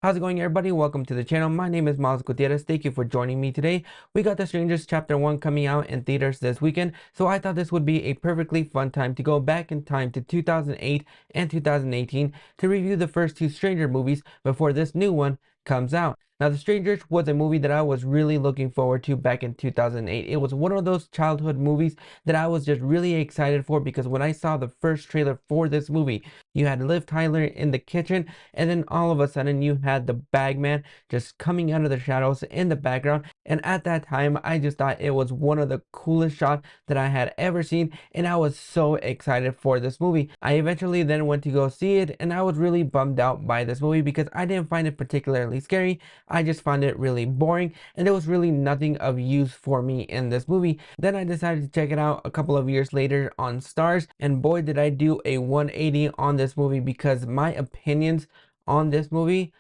How's it going, everybody? Welcome to the channel. My name is Miles Gutierrez. Thank you for joining me today. We got The Strangers Chapter 1 coming out in theaters this weekend, so I thought this would be a perfectly fun time to go back in time to 2008 and 2018 to review the first two Stranger movies before this new one comes out. Now, The Strangers was a movie that I was really looking forward to back in 2008. It was one of those childhood movies that I was just really excited for because when I saw the first trailer for this movie, you had Liv Tyler in the kitchen, and then all of a sudden you had the Bagman just coming out of the shadows in the background. And at that time, I just thought it was one of the coolest shots that I had ever seen, and I was so excited for this movie. I eventually then went to go see it, and I was really bummed out by this movie because I didn't find it particularly scary. I just found it really boring, and there was really nothing of use for me in this movie. Then I decided to check it out a couple of years later on Stars, and boy did I do a 180 on this movie because my opinions on this movie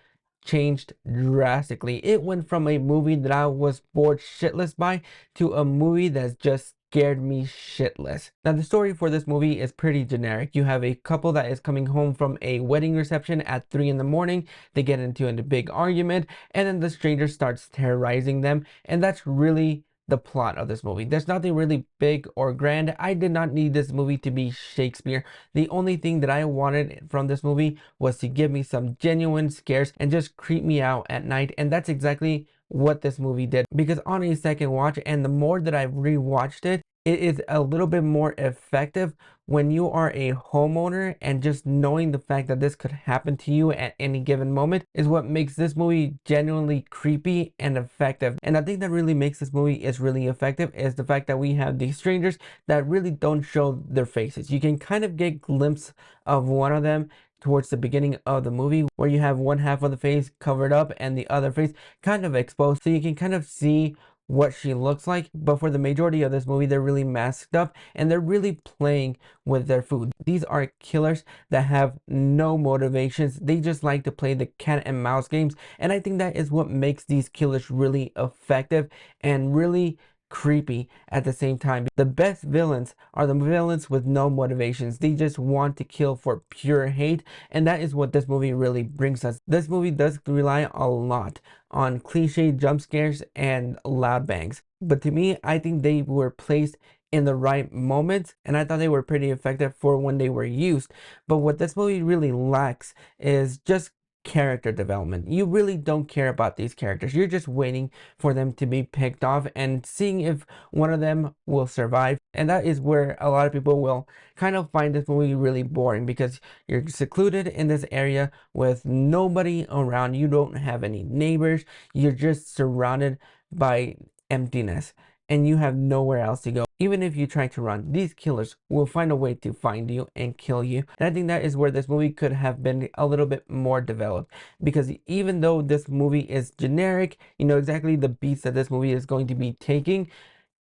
changed drastically. It went from a movie that I was bored shitless by to a movie that's just scared me shitless. Now, the story for this movie is pretty generic. You have a couple that is coming home from a wedding reception at 3 in the morning. They get into a big argument, and then the stranger starts terrorizing them, and that's really the plot of this movie. There's nothing really big or grand. I did not need this movie to be Shakespeare. The only thing that I wanted from this movie was to give me some genuine scares and just creep me out at night, and that's exactly what this movie did. Because on a second watch, and the more that I've rewatched it, it is a little bit more effective when you are a homeowner, and just knowing the fact that this could happen to you at any given moment is what makes this movie genuinely creepy and effective. And I think that really makes this movie is really effective is the fact that we have these strangers that really don't show their faces. You can kind of get glimpse of one of them towards the beginning of the movie, where you have one half of the face covered up and the other face kind of exposed, so you can kind of see what she looks like. But for the majority of this movie, they're really masked up and they're really playing with their food. These are killers that have no motivations. They just like to play the cat and mouse games, and I think that is what makes these killers really effective and really creepy at the same time. The best villains are the villains with no motivations. They just want to kill for pure hate, and that is what this movie really brings us. This movie does rely a lot on cliche jump scares and loud bangs, but to me, I think they were placed in the right moments, and I thought they were pretty effective for when they were used. But what this movie really lacks is just character development. You really don't care about these characters. You're just waiting for them to be picked off and seeing if one of them will survive. And that is where a lot of people will kind of find this movie really boring, because you're secluded in this area with nobody around. You don't have any neighbors. You're just surrounded by emptiness, and you have nowhere else to go. Even if you try to run, these killers will find a way to find you and kill you. And I think that is where this movie could have been a little bit more developed, because even though this movie is generic, you know exactly the beats that this movie is going to be taking,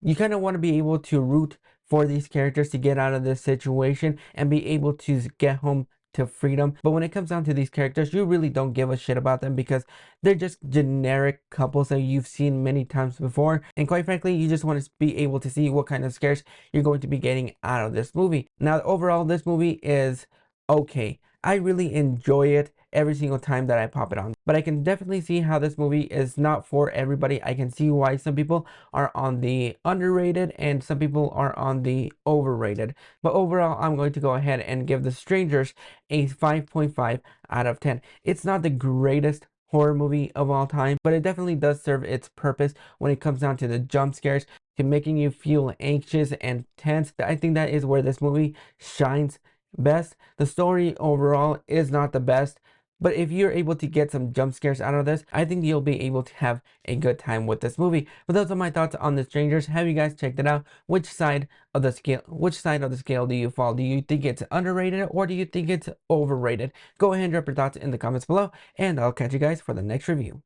you kind of want to be able to root for these characters to get out of this situation and be able to get home to freedom. But when it comes down to these characters, you really don't give a shit about them, because they're just generic couples that you've seen many times before. And quite frankly, you just want to be able to see what kind of scares you're going to be getting out of this movie. Now, overall, this movie is okay. I really enjoy it every single time that I pop it on. But I can definitely see how this movie is not for everybody. I can see why some people are on the underrated and some people are on the overrated. But overall, I'm going to go ahead and give The Strangers a 5.5 out of 10. It's not the greatest horror movie of all time, but it definitely does serve its purpose when it comes down to the jump scares, to making you feel anxious and tense. I think that is where this movie shines best. The story overall is not the best, but if you're able to get some jump scares out of this, I think you'll be able to have a good time with this movie. But those are my thoughts on The Strangers. Have you guys checked it out? Which side of the scale do you fall? Do you think it's underrated, or do you think it's overrated? Go ahead and drop your thoughts in the comments below, and I'll catch you guys for the next review.